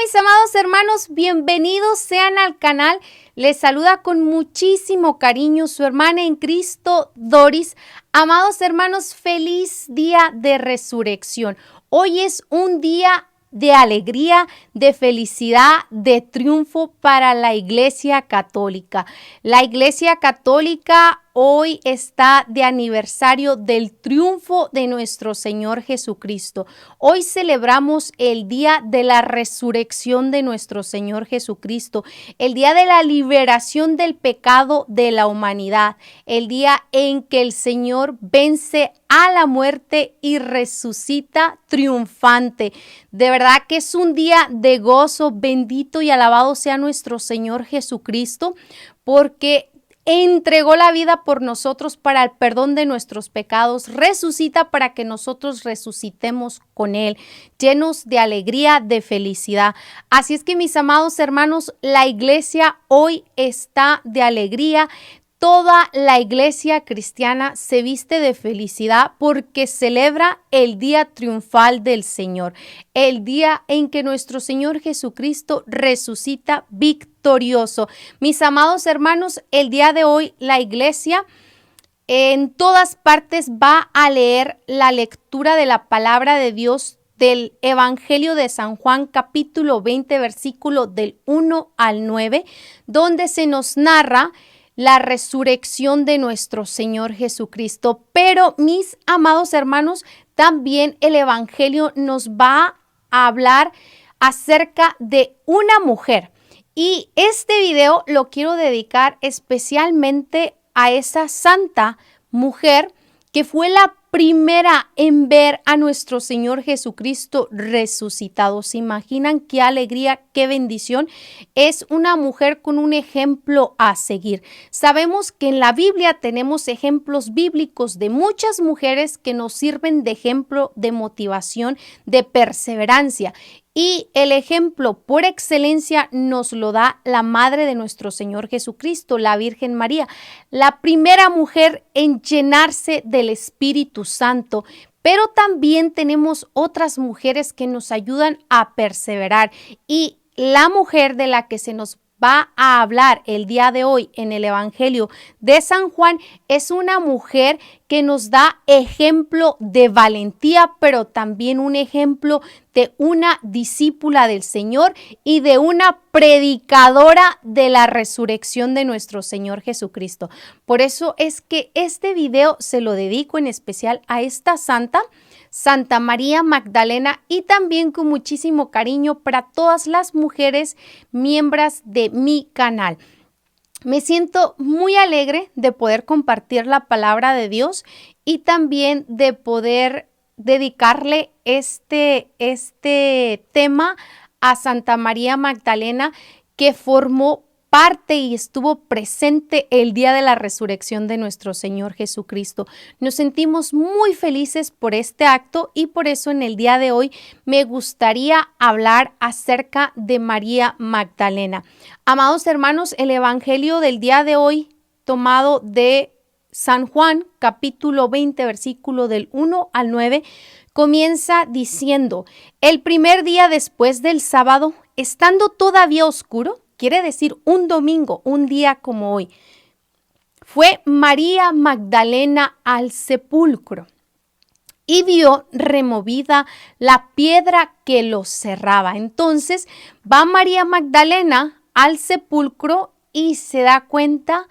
mis amados hermanos, bienvenidos sean al canal. Les saluda con muchísimo cariño su hermana en Cristo, Doris. Amados hermanos, feliz día de resurrección. Hoy es un día de alegría, de felicidad, de triunfo para la Iglesia Católica. La Iglesia Católica hoy está de aniversario del triunfo de nuestro Señor Jesucristo. Hoy celebramos el día de la resurrección de nuestro Señor Jesucristo, el día de la liberación del pecado de la humanidad, el día en que el Señor vence a la muerte y resucita triunfante. De verdad que es un día de gozo, bendito y alabado sea nuestro Señor Jesucristo, porque entregó la vida por nosotros para el perdón de nuestros pecados, resucita para que nosotros resucitemos con Él, llenos de alegría, de felicidad. Así es que, mis amados hermanos, la iglesia hoy está de alegría. Toda la iglesia cristiana se viste de felicidad porque celebra el día triunfal del Señor, el día en que nuestro Señor Jesucristo resucita victorioso. Mis amados hermanos, el día de hoy la iglesia en todas partes va a leer la lectura de la palabra de Dios del Evangelio de San Juan, capítulo 20, versículo del 1 al 9, donde se nos narra la resurrección de nuestro Señor Jesucristo. Pero, mis amados hermanos, también el Evangelio nos va a hablar acerca de una mujer. Y este video lo quiero dedicar especialmente a esa santa mujer que fue la primera en ver a nuestro Señor Jesucristo resucitado. ¿Se imaginan qué alegría, qué bendición? Es una mujer con un ejemplo a seguir. Sabemos que en la Biblia tenemos ejemplos bíblicos de muchas mujeres que nos sirven de ejemplo, de motivación, de perseverancia. Y el ejemplo por excelencia nos lo da la madre de nuestro Señor Jesucristo, la Virgen María, la primera mujer en llenarse del Espíritu Santo. Pero también tenemos otras mujeres que nos ayudan a perseverar. Y la mujer de la que se nos va a hablar el día de hoy en el Evangelio de San Juan es una mujer que nos da ejemplo de valentía, pero también un ejemplo de una discípula del Señor y de una predicadora de la resurrección de nuestro Señor Jesucristo. Por eso es que este video se lo dedico en especial a esta santa, Santa María Magdalena, y también con muchísimo cariño para todas las mujeres miembros de mi canal. Me siento muy alegre de poder compartir la palabra de Dios y también de poder dedicarle este tema a Santa María Magdalena, que formó parte y estuvo presente el día de la resurrección de nuestro Señor Jesucristo. Nos sentimos muy felices por este acto y por eso en el día de hoy me gustaría hablar acerca de María Magdalena. Amados hermanos, el Evangelio del día de hoy, tomado de San Juan, capítulo 20, versículo del 1 al 9, comienza diciendo: el primer día después del sábado, estando todavía oscuro, quiere decir un domingo, un día como hoy, fue María Magdalena al sepulcro y vio removida la piedra que lo cerraba. Entonces va María Magdalena al sepulcro y se da cuenta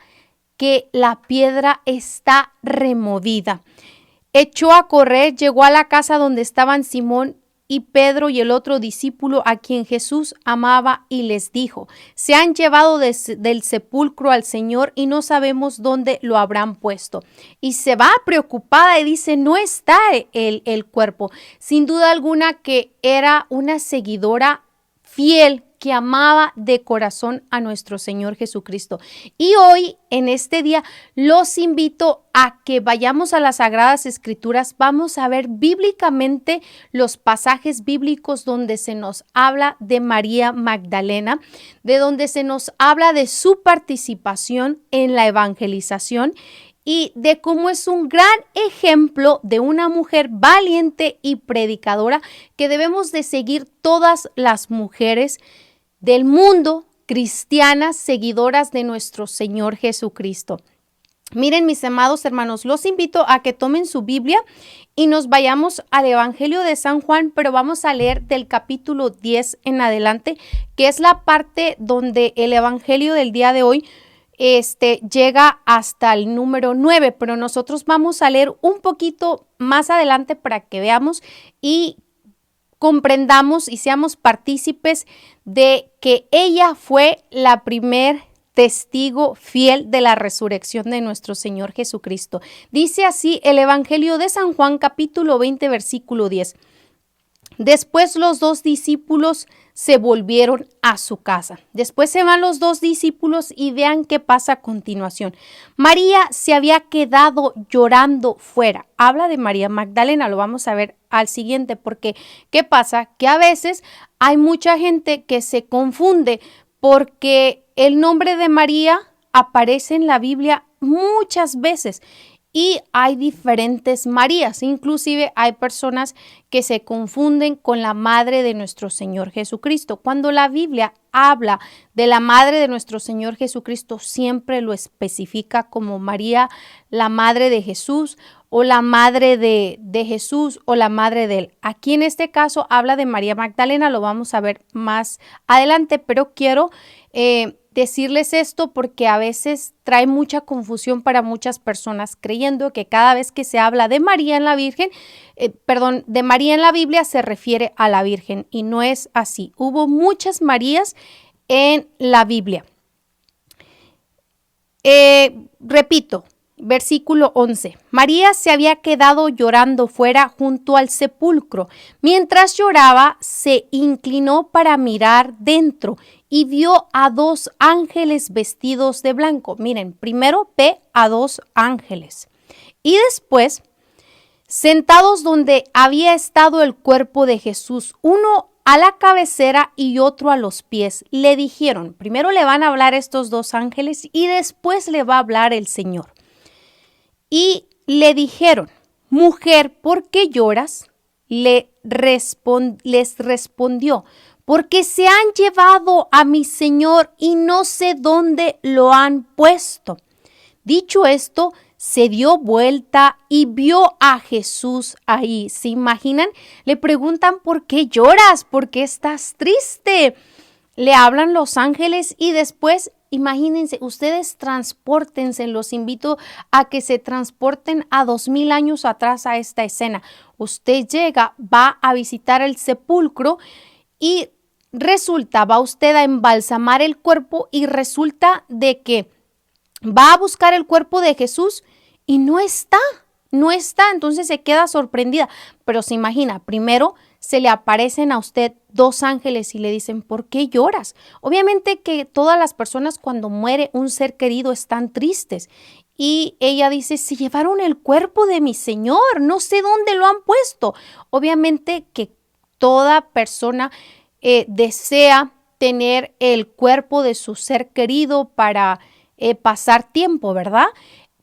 que la piedra está removida. Echó a correr, llegó a la casa donde estaban Simón y Pedro y el otro discípulo a quien Jesús amaba, y les dijo: se han llevado del sepulcro al Señor y no sabemos dónde lo habrán puesto. Y se va preocupada y dice: no está el cuerpo. Sin duda alguna que era una seguidora fiel que amaba de corazón a nuestro Señor Jesucristo. Y hoy, en este día, los invito a que vayamos a las Sagradas Escrituras. Vamos a ver bíblicamente los pasajes bíblicos donde se nos habla de María Magdalena, de donde se nos habla de su participación en la evangelización y de cómo es un gran ejemplo de una mujer valiente y predicadora que debemos de seguir todas las mujeres del mundo, cristianas, seguidoras de nuestro Señor Jesucristo. Miren, mis amados hermanos, los invito a que tomen su Biblia y nos vayamos al Evangelio de San Juan, pero vamos a leer del capítulo 10 en adelante, que es la parte donde el Evangelio del día de hoy llega hasta el número 9, pero nosotros vamos a leer un poquito más adelante para que veamos y comprendamos y seamos partícipes de que ella fue la primer testigo fiel de la resurrección de nuestro Señor Jesucristo. Dice así el Evangelio de San Juan, capítulo 20, versículo 10. Después los dos discípulos se volvieron a su casa. Después se van los dos discípulos y vean qué pasa a continuación. María se había quedado llorando fuera. Habla de María Magdalena, lo vamos a ver al siguiente, porque ¿qué pasa? Que a veces hay mucha gente que se confunde porque el nombre de María aparece en la Biblia muchas veces y hay diferentes Marías. Inclusive hay personas que se confunden con la madre de nuestro Señor Jesucristo. Cuando la Biblia habla de la madre de nuestro Señor Jesucristo, siempre lo especifica como María, la madre de Jesús, o la madre de Jesús, o la madre de él. Aquí en este caso habla de María Magdalena, lo vamos a ver más adelante, pero quiero decirles esto porque a veces trae mucha confusión para muchas personas, creyendo que cada vez que se habla de María en la Virgen, de María en la Biblia se refiere a la Virgen, y no es así. Hubo muchas Marías en la Biblia. Repito, versículo 11. María se había quedado llorando fuera junto al sepulcro. Mientras lloraba, se inclinó para mirar dentro y vio a dos ángeles vestidos de blanco. Miren, primero ve a dos ángeles y después, sentados donde había estado el cuerpo de Jesús, uno a la cabecera y otro a los pies, le dijeron, primero le van a hablar estos dos ángeles y después le va a hablar el Señor. Y le dijeron, mujer, ¿por qué lloras? Les respondió, porque se han llevado a mi Señor y no sé dónde lo han puesto. Dicho esto, se dio vuelta y vio a Jesús ahí. ¿Se imaginan? Le preguntan, ¿por qué lloras? ¿Por qué estás triste? Le hablan los ángeles y después, imagínense, ustedes transpórtense, los invito a que se transporten a 2000 años atrás a esta escena. Usted llega, va a visitar el sepulcro y va usted a embalsamar el cuerpo y resulta de que va a buscar el cuerpo de Jesús y no está, entonces se queda sorprendida, pero se imagina, primero se le aparecen a usted dos ángeles y le dicen, ¿por qué lloras? Obviamente que todas las personas cuando muere un ser querido están tristes. Y ella dice, se llevaron el cuerpo de mi Señor, no sé dónde lo han puesto. Obviamente que toda persona desea tener el cuerpo de su ser querido para pasar tiempo, ¿verdad?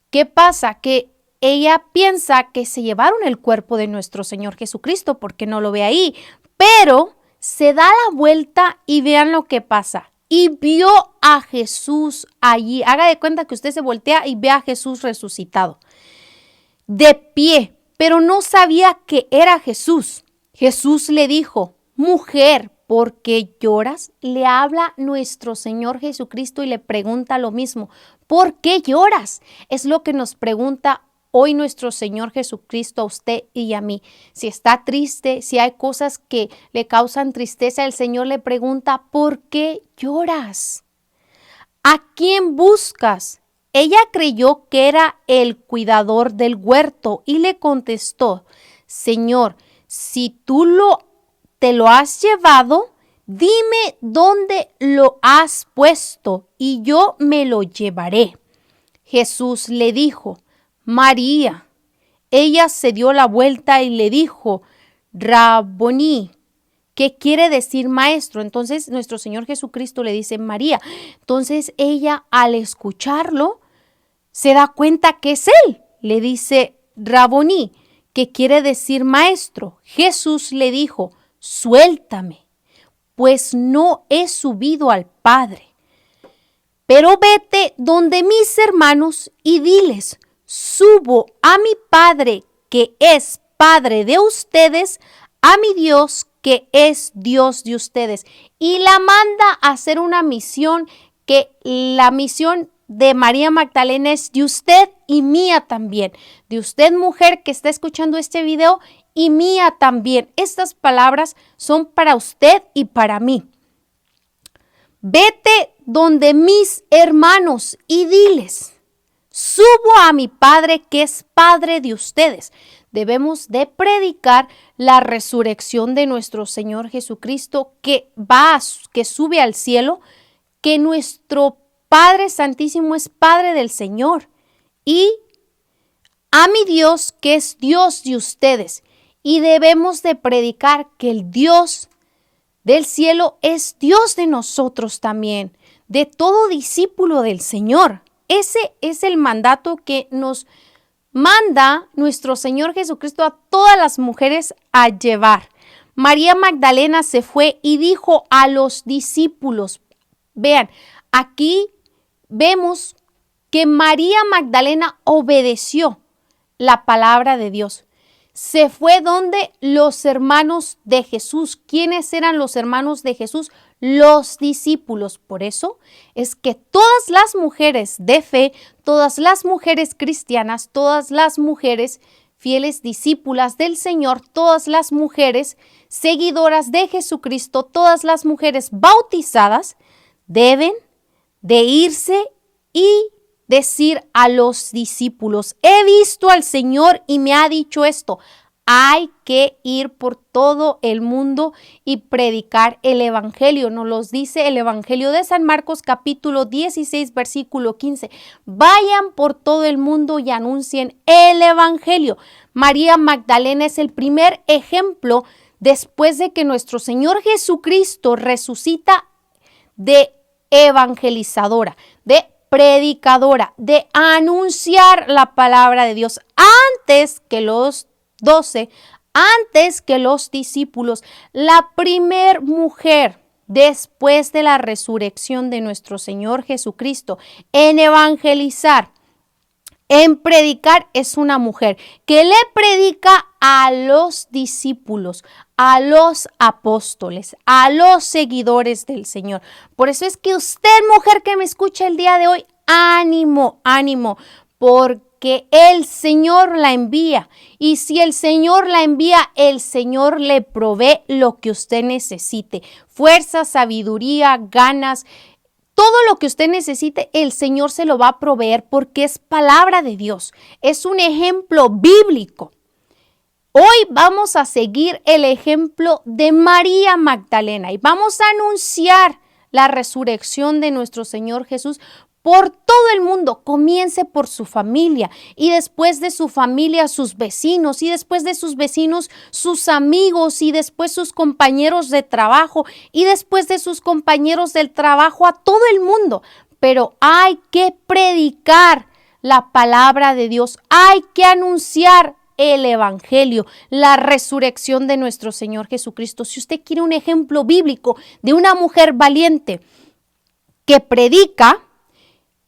¿Qué pasa? Que ella piensa que se llevaron el cuerpo de nuestro Señor Jesucristo porque no lo ve ahí, pero se da la vuelta y vean lo que pasa. Y vio a Jesús allí. Haga de cuenta que usted se voltea y ve a Jesús resucitado, de pie, pero no sabía que era Jesús. Jesús le dijo, mujer, ¿por qué lloras? Le habla nuestro Señor Jesucristo y le pregunta lo mismo. ¿Por qué lloras? Es lo que nos pregunta hoy nuestro Señor Jesucristo a usted y a mí. Si está triste, si hay cosas que le causan tristeza, el Señor le pregunta, ¿por qué lloras? ¿A quién buscas? Ella creyó que era el cuidador del huerto y le contestó, Señor, si tú te lo has llevado, dime dónde lo has puesto y yo me lo llevaré. Jesús le dijo, María. Ella se dio la vuelta y le dijo, Rabboni, ¿qué quiere decir maestro? Entonces nuestro Señor Jesucristo le dice María. Entonces ella, al escucharlo, se da cuenta que es él. Le dice Raboní, que quiere decir maestro. Jesús le dijo, suéltame, pues no he subido al Padre. Pero vete donde mis hermanos y diles, subo a mi Padre, que es Padre de ustedes, a mi Dios, que es Dios de ustedes. Y la manda a hacer una misión, que la misión de María Magdalena es de usted y mía también. De usted, mujer que está escuchando este video, y mía también. Estas palabras son para usted y para mí. Vete donde mis hermanos y diles, subo a mi Padre, que es Padre de ustedes. Debemos de predicar la resurrección de nuestro Señor Jesucristo, que sube al cielo, que nuestro Padre Santísimo es Padre del Señor, y a mi Dios, que es Dios de ustedes. Y debemos de predicar que el Dios del cielo es Dios de nosotros también, de todo discípulo del Señor. Ese es el mandato que nos manda nuestro Señor Jesucristo a todas las mujeres a llevar. María Magdalena se fue y dijo a los discípulos, vean, aquí vemos que María Magdalena obedeció la palabra de Dios. Se fue donde los hermanos de Jesús. ¿Quiénes eran los hermanos de Jesús? Los discípulos. Por eso es que todas las mujeres de fe, todas las mujeres cristianas, todas las mujeres fieles discípulas del Señor, todas las mujeres seguidoras de Jesucristo, todas las mujeres bautizadas, deben de irse y decir a los discípulos, he visto al Señor y me ha dicho esto. Hay que ir por todo el mundo y predicar el Evangelio. Nos lo dice el Evangelio de San Marcos, capítulo 16, versículo 15. Vayan por todo el mundo y anuncien el Evangelio. María Magdalena es el primer ejemplo después de que nuestro Señor Jesucristo resucita, de evangelizadora, de predicadora, de anunciar la palabra de Dios antes que los 12, antes que los discípulos. La primer mujer después de la resurrección de nuestro Señor Jesucristo en evangelizar, en predicar, es una mujer que le predica a los discípulos, a los apóstoles, a los seguidores del Señor. Por eso es que usted, mujer que me escucha el día de hoy, ánimo, ánimo, porque el Señor la envía. Y si el Señor la envía, el Señor le provee lo que usted necesite. Fuerza, sabiduría, ganas. Todo lo que usted necesite, el Señor se lo va a proveer porque es palabra de Dios. Es un ejemplo bíblico. Hoy vamos a seguir el ejemplo de María Magdalena y vamos a anunciar la resurrección de nuestro Señor Jesús por todo el mundo. Comience por su familia y después de su familia sus vecinos y después de sus vecinos sus amigos y después sus compañeros de trabajo y después de sus compañeros del trabajo a todo el mundo. Pero hay que predicar la palabra de Dios, hay que anunciar el Evangelio, la resurrección de nuestro Señor Jesucristo. Si usted quiere un ejemplo bíblico de una mujer valiente que predica,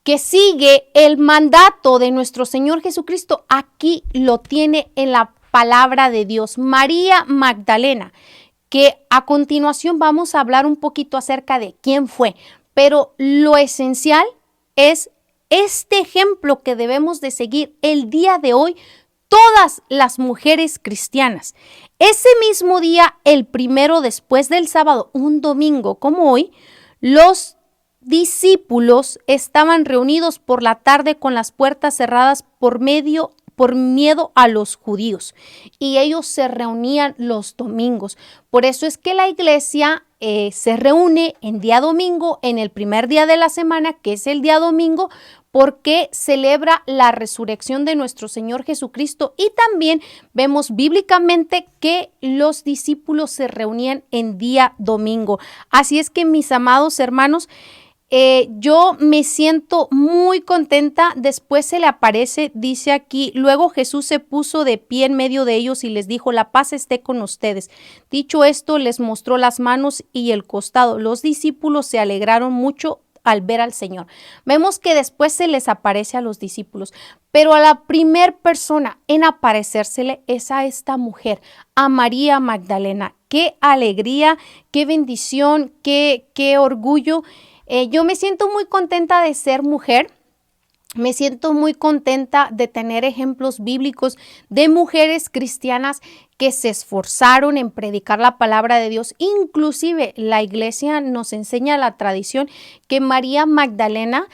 que sigue el mandato de nuestro Señor Jesucristo, aquí lo tiene en la palabra de Dios. María Magdalena, que a continuación vamos a hablar un poquito acerca de quién fue, pero lo esencial es este ejemplo que debemos de seguir el día de hoy todas las mujeres cristianas. Ese mismo día, el primero después del sábado, un domingo como hoy, los discípulos estaban reunidos por la tarde con las puertas cerradas por miedo a los judíos, y ellos se reunían los domingos. Por eso es que la iglesia se reúne en día domingo, en el primer día de la semana, que es el día domingo, porque celebra la resurrección de nuestro Señor Jesucristo, y también vemos bíblicamente que los discípulos se reunían en día domingo. Así es que, mis amados hermanos, Yo me siento muy contenta. Después se le aparece, dice aquí, luego Jesús se puso de pie en medio de ellos y les dijo, la paz esté con ustedes. Dicho esto, les mostró las manos y el costado. Los discípulos se alegraron mucho al ver al Señor. Vemos que después se les aparece a los discípulos, pero a la primer persona en aparecérsele es a esta mujer, a María Magdalena. Qué alegría, qué bendición, qué orgullo. Yo me siento muy contenta de ser mujer. Me siento muy contenta de tener ejemplos bíblicos de mujeres cristianas que se esforzaron en predicar la palabra de Dios. Inclusive la iglesia nos enseña la tradición que María Magdalena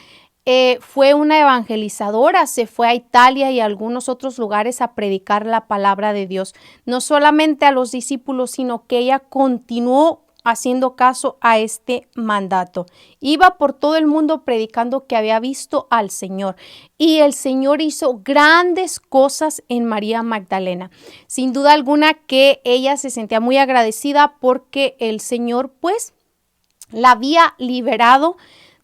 fue una evangelizadora, se fue a Italia y a algunos otros lugares a predicar la palabra de Dios. No solamente a los discípulos, sino que ella continuó haciendo caso a este mandato. Iba por todo el mundo predicando que había visto al Señor, y el Señor hizo grandes cosas en María Magdalena. Sin duda alguna que ella se sentía muy agradecida porque el Señor pues la había liberado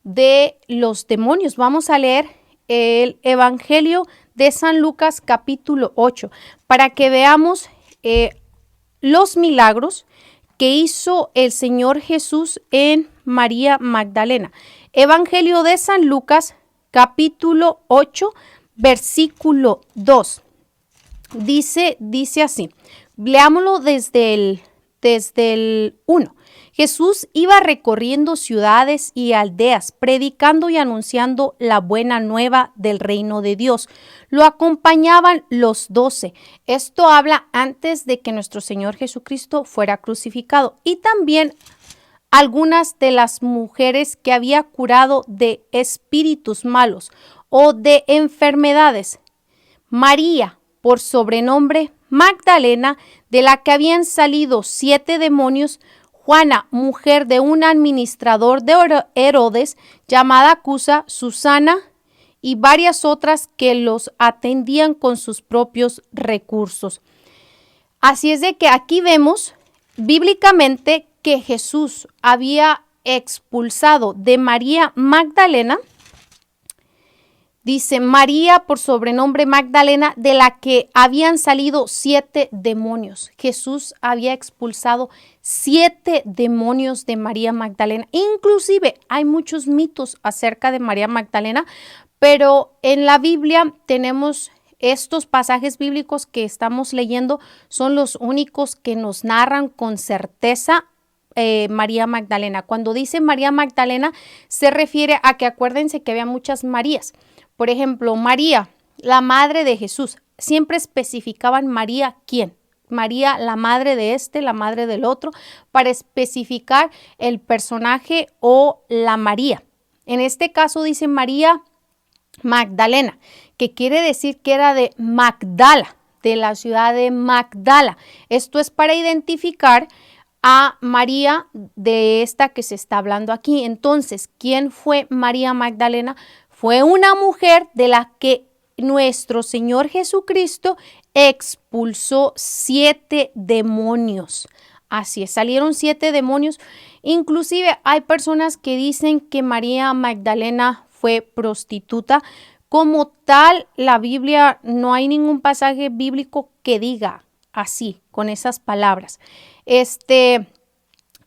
de los demonios. Vamos a leer el Evangelio de San Lucas capítulo 8 para que veamos los milagros que hizo el Señor Jesús en María Magdalena. Evangelio de San Lucas, capítulo 8, versículo 2. Dice así, leámoslo desde el 1. Jesús iba recorriendo ciudades y aldeas, predicando y anunciando la buena nueva del reino de Dios. Lo acompañaban los 12. Esto habla antes de que nuestro Señor Jesucristo fuera crucificado. Y también algunas de las mujeres que había curado de espíritus malos o de enfermedades. María, por sobrenombre Magdalena, de la que habían salido 7 demonios. Juana, mujer de un administrador de Herodes, llamada Cusa, Susana y varias otras que los atendían con sus propios recursos. Así es de que aquí vemos bíblicamente que Jesús había expulsado de María Magdalena. Dice María, por sobrenombre Magdalena, de la que habían salido 7 demonios. Jesús había expulsado 7 demonios de María Magdalena. Inclusive hay muchos mitos acerca de María Magdalena, pero en la Biblia tenemos estos pasajes bíblicos que estamos leyendo, son los únicos que nos narran con certeza María Magdalena. Cuando dice María Magdalena, se refiere a que acuérdense que había muchas Marías. Por ejemplo, María, la madre de Jesús. Siempre especificaban María quién. María, la madre de este, la madre del otro, para especificar el personaje o la María. En este caso dice María Magdalena, que quiere decir que era de Magdala, de la ciudad de Magdala. Esto es para identificar a María de esta que se está hablando aquí. Entonces, ¿quién fue María Magdalena? Fue una mujer de la que nuestro Señor Jesucristo expulsó 7 demonios. Así es, salieron 7 demonios. Inclusive hay personas que dicen que María Magdalena fue prostituta. Como tal, la Biblia, no hay ningún pasaje bíblico que diga así, con esas palabras. En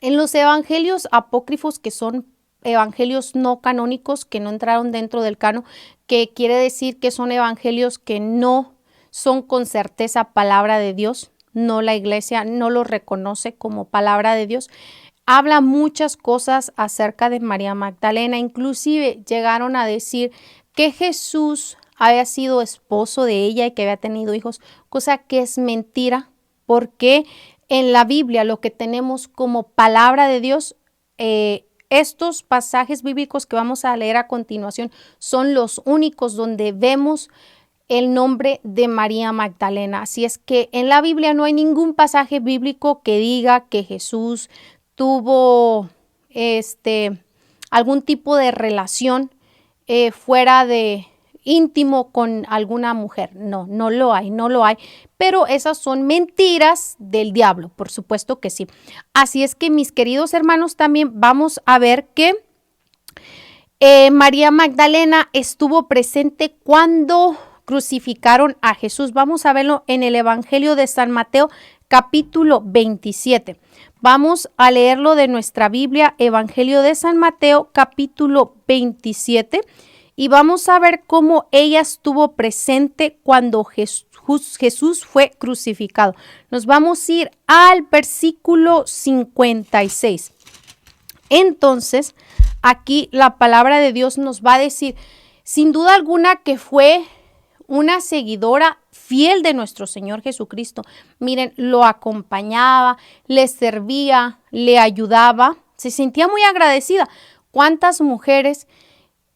los evangelios apócrifos, que son evangelios no canónicos, que no entraron dentro del canon, que quiere decir que son evangelios que no son con certeza palabra de Dios, no, la iglesia no los reconoce como palabra de Dios. Habla muchas cosas acerca de María Magdalena, inclusive llegaron a decir que Jesús había sido esposo de ella y que había tenido hijos, cosa que es mentira, porque en la Biblia lo que tenemos como palabra de Dios, estos pasajes bíblicos que vamos a leer a continuación son los únicos donde vemos el nombre de María Magdalena. Así es que en la Biblia no hay ningún pasaje bíblico que diga que Jesús tuvo algún tipo de relación fuera de íntimo con alguna mujer. No lo hay. Pero esas son mentiras del diablo, por supuesto que sí. Así es que, mis queridos hermanos, también vamos a ver que María Magdalena estuvo presente cuando crucificaron a Jesús. Vamos a verlo en el Evangelio de San Mateo, capítulo 27. Vamos a leerlo de nuestra Biblia, Evangelio de San Mateo, capítulo 27. Y vamos a ver cómo ella estuvo presente cuando Jesús fue crucificado. Nos vamos a ir al versículo 56. Entonces, aquí la palabra de Dios nos va a decir, sin duda alguna, que fue una seguidora fiel de nuestro Señor Jesucristo. Miren, lo acompañaba, le servía, le ayudaba, se sentía muy agradecida. ¿Cuántas mujeres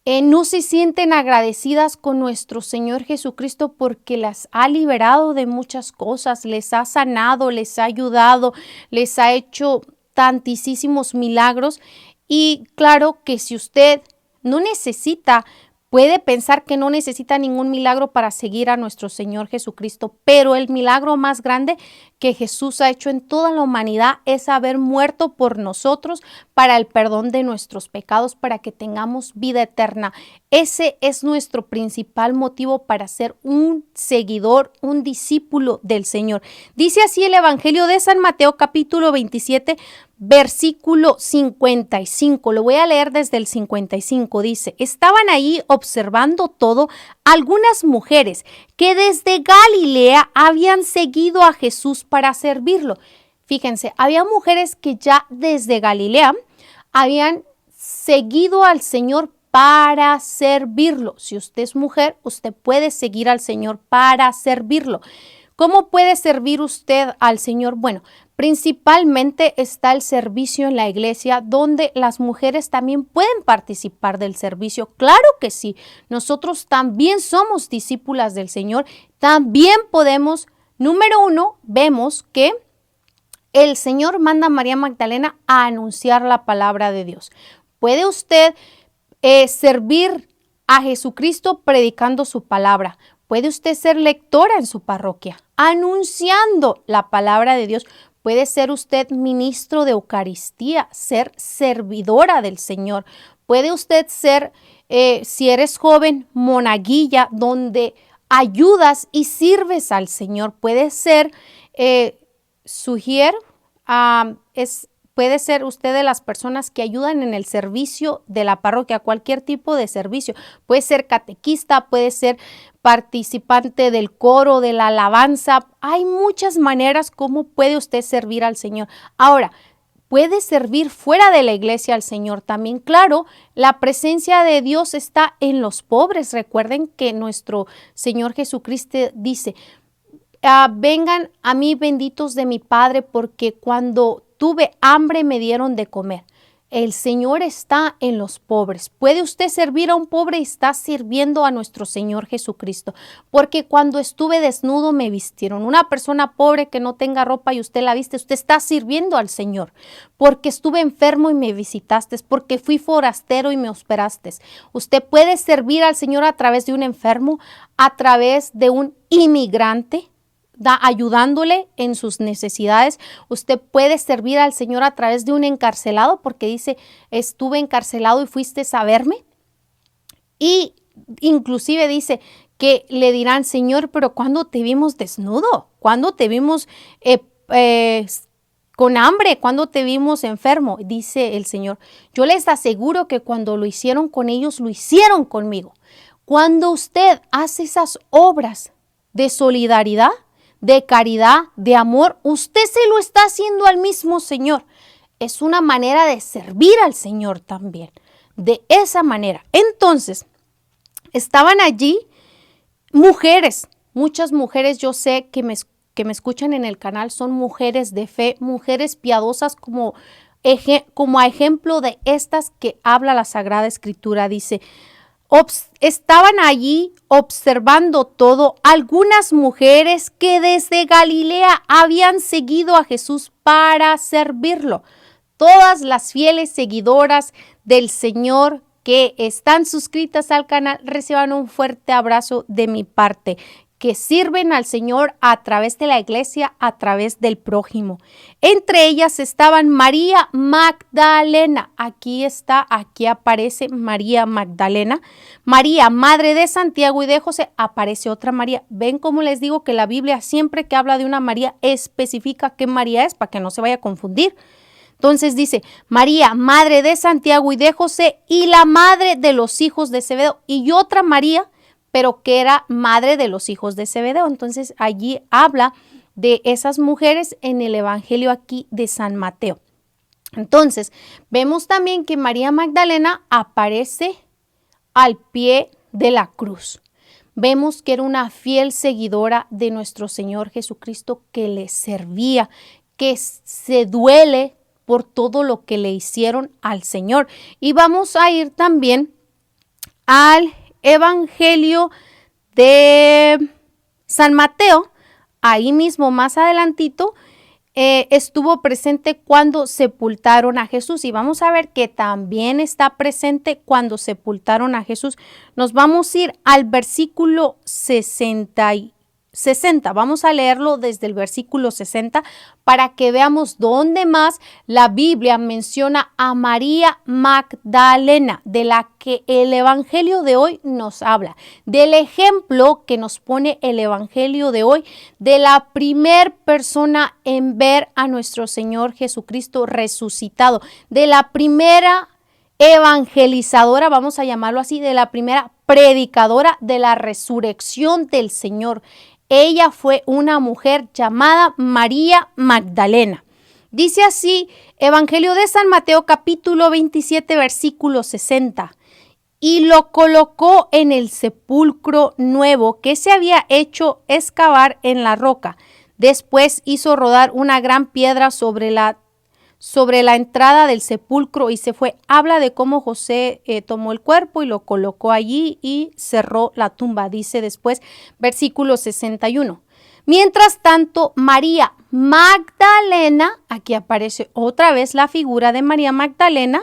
no se sienten agradecidas con nuestro Señor Jesucristo porque las ha liberado de muchas cosas, les ha sanado, les ha ayudado, les ha hecho tantísimos milagros? Y claro que si usted no necesita, puede pensar que no necesita ningún milagro para seguir a nuestro Señor Jesucristo, pero el milagro más grande que Jesús ha hecho en toda la humanidad es haber muerto por nosotros para el perdón de nuestros pecados, para que tengamos vida eterna. Ese es nuestro principal motivo para ser un seguidor, un discípulo del Señor. Dice así el Evangelio de San Mateo, capítulo 27, versículo 55. Lo voy a leer desde el 55. Dice, estaban ahí observando todo algunas mujeres que desde Galilea habían seguido a Jesús para servirlo. Fíjense, había mujeres que ya desde Galilea habían seguido al Señor para servirlo. Si usted es mujer, usted puede seguir al Señor para servirlo. ¿Cómo puede servir usted al Señor? Bueno, principalmente está el servicio en la iglesia, donde las mujeres también pueden participar del servicio. Claro que sí, nosotros también somos discípulas del Señor, también podemos. Número uno, vemos que el Señor manda a María Magdalena a anunciar la palabra de Dios. ¿Puede usted servir a Jesucristo predicando su palabra? ¿Puede usted ser lectora en su parroquia, anunciando la palabra de Dios? Puede ser usted ministro de Eucaristía, ser servidora del Señor. Puede usted ser, si eres joven, monaguilla, donde ayudas y sirves al Señor. Puede ser sugier, puede ser usted de las personas que ayudan en el servicio de la parroquia, cualquier tipo de servicio. Puede ser catequista, puede ser participante del coro, de la alabanza. Hay muchas maneras como puede usted servir al Señor. Ahora, puede servir fuera de la iglesia al Señor también. Claro, la presencia de Dios está en los pobres. Recuerden que nuestro Señor Jesucristo dice, vengan a mí benditos de mi Padre, porque cuando tuve hambre me dieron de comer. El Señor está en los pobres. ¿Puede usted servir a un pobre? Está sirviendo a nuestro Señor Jesucristo. Porque cuando estuve desnudo me vistieron. Una persona pobre que no tenga ropa y usted la viste, usted está sirviendo al Señor. Porque estuve enfermo y me visitaste. Porque fui forastero y me hospedaste. Usted puede servir al Señor a través de un enfermo, a través de un inmigrante, ayudándole en sus necesidades. Usted puede servir al Señor a través de un encarcelado, porque dice, estuve encarcelado y fuiste a verme. Y inclusive dice que le dirán, Señor, pero ¿cuándo te vimos desnudo? ¿Cuándo te vimos con hambre? ¿Cuándo te vimos enfermo? Dice el Señor, yo les aseguro que cuando lo hicieron con ellos, lo hicieron conmigo. Cuando usted hace esas obras de solidaridad, de caridad, de amor, usted se lo está haciendo al mismo Señor. Es una manera de servir al Señor también, de esa manera. Entonces, estaban allí mujeres, muchas mujeres, yo sé que me escuchan en el canal, son mujeres de fe, mujeres piadosas, como a ejemplo de estas que habla la Sagrada Escritura. Dice, estaban allí observando todo algunas mujeres que desde Galilea habían seguido a Jesús para servirlo. Todas las fieles seguidoras del Señor que están suscritas al canal reciban un fuerte abrazo de mi parte. que sirven al Señor a través de la iglesia, a través del prójimo. Entre ellas estaban María Magdalena. Aquí aparece María Magdalena. María, madre de Santiago y de José, aparece otra María. Ven cómo les digo que la Biblia siempre que habla de una María especifica qué María es para que no se vaya a confundir. Entonces dice, María, madre de Santiago y de José, y la madre de los hijos de Zebedeo, y otra María, pero que era madre de los hijos de Zebedeo. Entonces allí habla de esas mujeres en el Evangelio aquí de San Mateo. Entonces vemos también que María Magdalena aparece al pie de la cruz. Vemos que era una fiel seguidora de nuestro Señor Jesucristo, que le servía, que se duele por todo lo que le hicieron al Señor. Y vamos a ir también al Evangelio de San Mateo. Ahí mismo más adelantito estuvo presente cuando sepultaron a Jesús, y vamos a ver que también está presente cuando sepultaron a Jesús. Nos vamos a ir al versículo 60. Vamos a leerlo desde el versículo 60 para que veamos dónde más la Biblia menciona a María Magdalena, de la que el Evangelio de hoy nos habla, del ejemplo que nos pone el Evangelio de hoy, de la primer persona en ver a nuestro Señor Jesucristo resucitado, de la primera evangelizadora, vamos a llamarlo así, de la primera predicadora de la resurrección del Señor. Ella fue una mujer llamada María Magdalena. Dice así, Evangelio de San Mateo, capítulo 27, versículo 60. Y lo colocó en el sepulcro nuevo que se había hecho excavar en la roca. Después hizo rodar una gran piedra sobre la entrada del sepulcro y se fue. Habla de cómo José tomó el cuerpo y lo colocó allí y cerró la tumba. Dice después, versículo 61. Mientras tanto, María Magdalena, aquí aparece otra vez la figura de María Magdalena,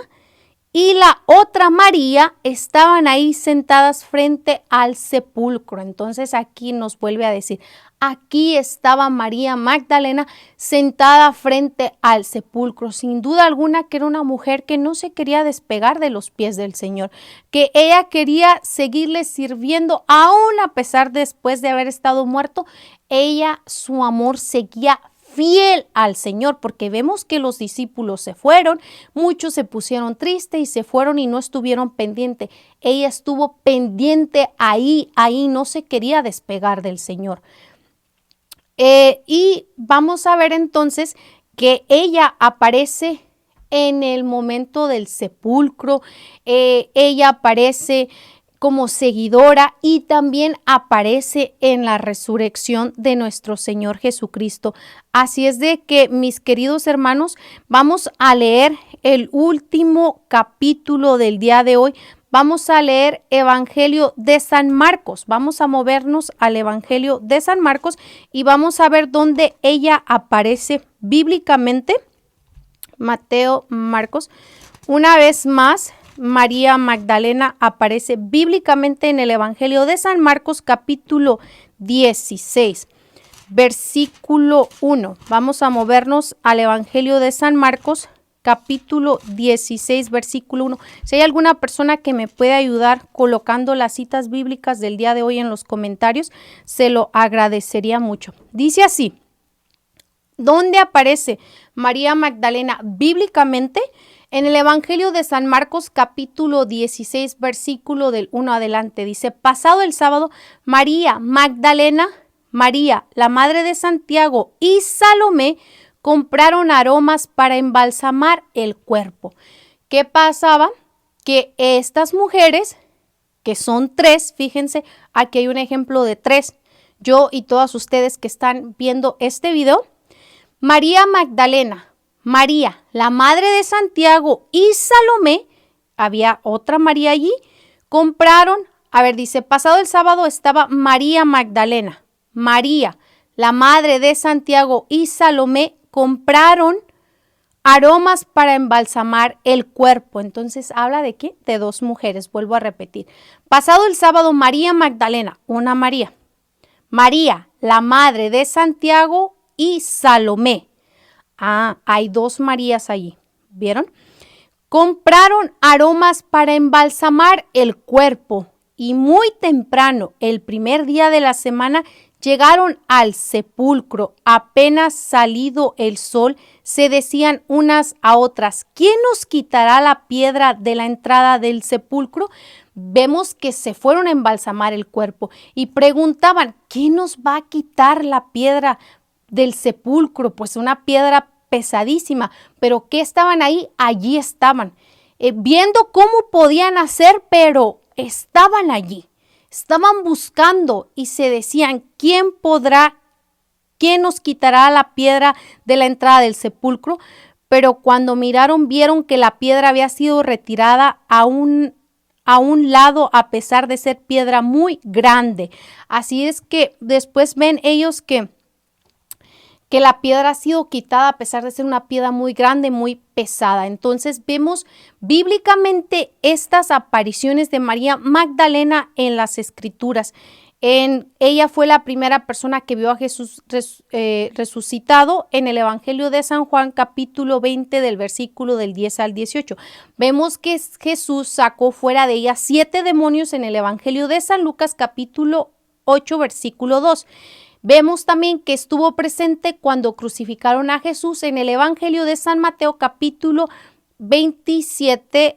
y la otra María estaban ahí sentadas frente al sepulcro. Entonces aquí nos vuelve a decir, aquí estaba María Magdalena sentada frente al sepulcro. Sin duda alguna que era una mujer que no se quería despegar de los pies del Señor, que ella quería seguirle sirviendo aún a pesar después de haber estado muerto. Ella, su amor seguía fiel al Señor, porque vemos que los discípulos se fueron, muchos se pusieron tristes y se fueron y no estuvieron pendientes. Ella estuvo pendiente ahí no se quería despegar del Señor. Y vamos a ver entonces que ella aparece en el momento del sepulcro, ella aparece como seguidora y también aparece en la resurrección de nuestro Señor Jesucristo. Así es de que, mis queridos hermanos, vamos a leer el último capítulo del día de hoy. Vamos a leer Evangelio de San Marcos. Vamos a movernos al Evangelio de San Marcos y vamos a ver dónde ella aparece bíblicamente. Mateo, Marcos. Una vez más, María Magdalena aparece bíblicamente en el Evangelio de San Marcos, capítulo 16, versículo 1. Vamos a movernos al Evangelio de San Marcos, capítulo 16, versículo 1. Si hay alguna persona que me pueda ayudar colocando las citas bíblicas del día de hoy en los comentarios, se lo agradecería mucho. Dice así, ¿dónde aparece María Magdalena bíblicamente? En el Evangelio de San Marcos, capítulo 16, versículo del 1 adelante, dice, pasado el sábado, María Magdalena, María, la madre de Santiago, y Salomé compraron aromas para embalsamar el cuerpo. ¿Qué pasaba? Que estas mujeres, que son tres, fíjense, aquí hay un ejemplo de tres, yo y todas ustedes que están viendo este video, María Magdalena, María, la madre de Santiago y Salomé, había otra María allí, compraron, dice, pasado el sábado estaba María Magdalena, María, la madre de Santiago y Salomé, compraron aromas para embalsamar el cuerpo. Entonces, ¿habla de qué? De dos mujeres, vuelvo a repetir. Pasado el sábado, María Magdalena, una María. María, la madre de Santiago, y Salomé. Hay dos Marías allí, ¿vieron? Compraron aromas para embalsamar el cuerpo y muy temprano, el primer día de la semana, llegaron al sepulcro. Apenas salido el sol, se decían unas a otras: ¿quién nos quitará la piedra de la entrada del sepulcro? Vemos que se fueron a embalsamar el cuerpo y preguntaban: ¿quién nos va a quitar la piedra del sepulcro? Pues una piedra pesadísima, pero ¿qué estaban ahí? Allí estaban, viendo cómo podían hacer, pero estaban allí, estaban buscando y se decían: ¿quién nos quitará la piedra de la entrada del sepulcro? Pero cuando miraron, vieron que la piedra había sido retirada a un lado, a pesar de ser piedra muy grande. Así es que después ven ellos que la piedra ha sido quitada a pesar de ser una piedra muy grande, muy pesada. Entonces vemos bíblicamente estas apariciones de María Magdalena en las Escrituras. Ella fue la primera persona que vio a Jesús resucitado en el Evangelio de San Juan, capítulo 20, del versículo del 10 al 18. Vemos que Jesús sacó fuera de ella 7 demonios en el Evangelio de San Lucas, capítulo 8, versículo 2. Vemos también que estuvo presente cuando crucificaron a Jesús en el Evangelio de San Mateo, capítulo 27,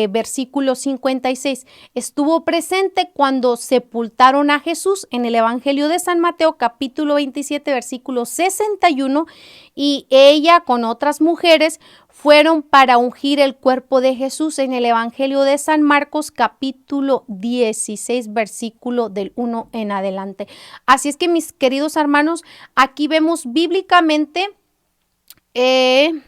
versículo 56. Estuvo presente cuando sepultaron a Jesús en el Evangelio de San Mateo, capítulo 27, versículo 61. Y ella con otras mujeres fueron para ungir el cuerpo de Jesús en el Evangelio de San Marcos, capítulo 16, versículo del 1 en adelante. Así es que, mis queridos hermanos, aquí vemos bíblicamente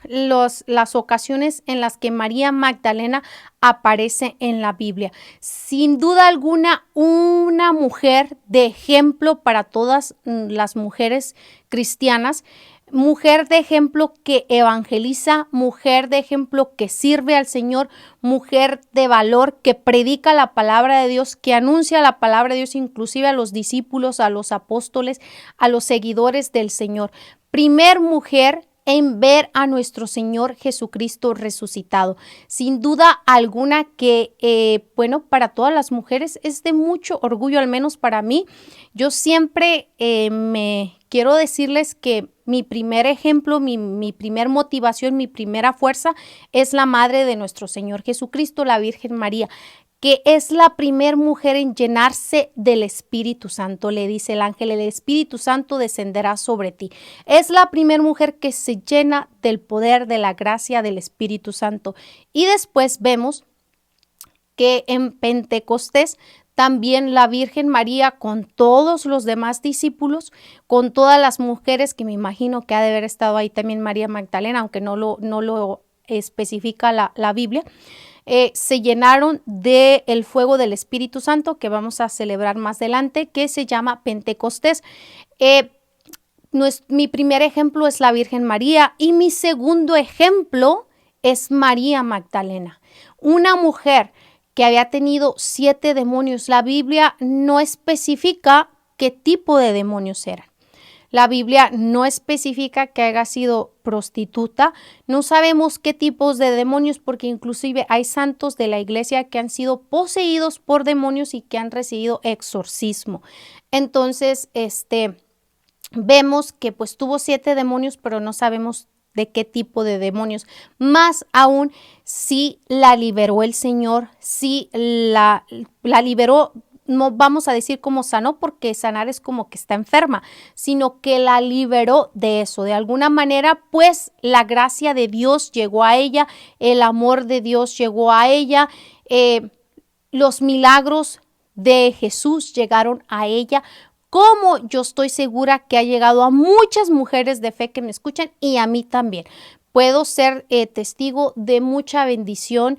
las ocasiones en las que María Magdalena aparece en la Biblia. Sin duda alguna, una mujer de ejemplo para todas las mujeres cristianas. Mujer de ejemplo que evangeliza, mujer de ejemplo que sirve al Señor, mujer de valor que predica la palabra de Dios, que anuncia la palabra de Dios inclusive a los discípulos, a los apóstoles, a los seguidores del Señor. Primer mujer en ver a nuestro Señor Jesucristo resucitado. Sin duda alguna que, para todas las mujeres es de mucho orgullo, al menos para mí. Yo siempre me quiero decirles que mi primer ejemplo, mi primer motivación, mi primera fuerza es la madre de nuestro Señor Jesucristo, la Virgen María, que es la primer mujer en llenarse del Espíritu Santo. Le dice el ángel: el Espíritu Santo descenderá sobre ti. Es la primer mujer que se llena del poder, de la gracia del Espíritu Santo. Y después vemos que en Pentecostés también la Virgen María, con todos los demás discípulos, con todas las mujeres, que me imagino que ha de haber estado ahí también María Magdalena, aunque no lo especifica la Biblia, se llenaron del fuego del Espíritu Santo, que vamos a celebrar más adelante, que se llama Pentecostés. Mi primer ejemplo es la Virgen María y mi segundo ejemplo es María Magdalena, una mujer que había tenido 7 demonios. La Biblia no especifica qué tipo de demonios eran. La Biblia no especifica que haya sido prostituta. No sabemos qué tipos de demonios, porque inclusive hay santos de la iglesia que han sido poseídos por demonios y que han recibido exorcismo. Entonces, vemos que pues tuvo 7 demonios, pero no sabemos de qué tipo de demonios. Más aún, si la liberó el Señor, si la liberó. No vamos a decir cómo sanó, porque sanar es como que está enferma, sino que la liberó de eso. De alguna manera, pues la gracia de Dios llegó a ella, el amor de Dios llegó a ella, los milagros de Jesús llegaron a ella, como yo estoy segura que ha llegado a muchas mujeres de fe que me escuchan, y a mí también. Puedo ser testigo de mucha bendición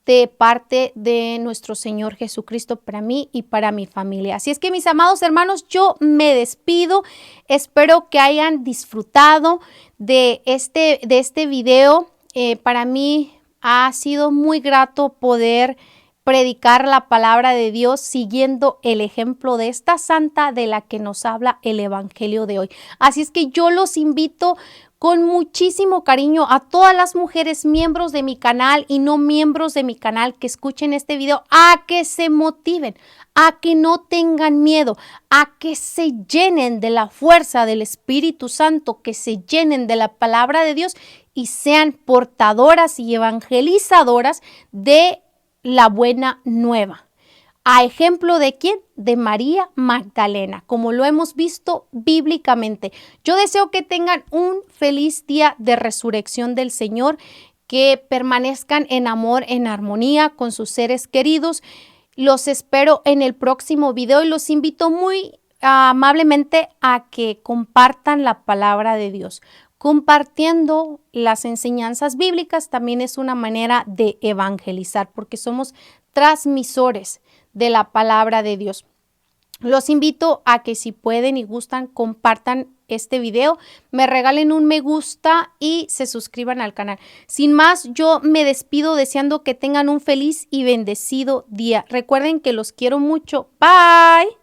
de parte de nuestro Señor Jesucristo para mí y para mi familia. Así es que, mis amados hermanos, yo me despido. Espero que hayan disfrutado de este video. Para mí ha sido muy grato poder predicar la palabra de Dios siguiendo el ejemplo de esta santa de la que nos habla el evangelio de hoy. Así es que yo los invito con muchísimo cariño a todas las mujeres miembros de mi canal y no miembros de mi canal que escuchen este video a que se motiven, a que no tengan miedo, a que se llenen de la fuerza del Espíritu Santo, que se llenen de la palabra de Dios y sean portadoras y evangelizadoras de la buena nueva. ¿A ejemplo de quién? De María Magdalena, como lo hemos visto bíblicamente. Yo deseo que tengan un feliz día de resurrección del Señor, que permanezcan en amor, en armonía con sus seres queridos. Los espero en el próximo video y los invito muy amablemente a que compartan la palabra de Dios. Compartiendo las enseñanzas bíblicas también es una manera de evangelizar, porque somos transmisores de la palabra de Dios. Los invito a que si pueden y gustan, compartan este video, me regalen un me gusta y se suscriban al canal. Sin más, yo me despido deseando que tengan un feliz y bendecido día. Recuerden que los quiero mucho. Bye.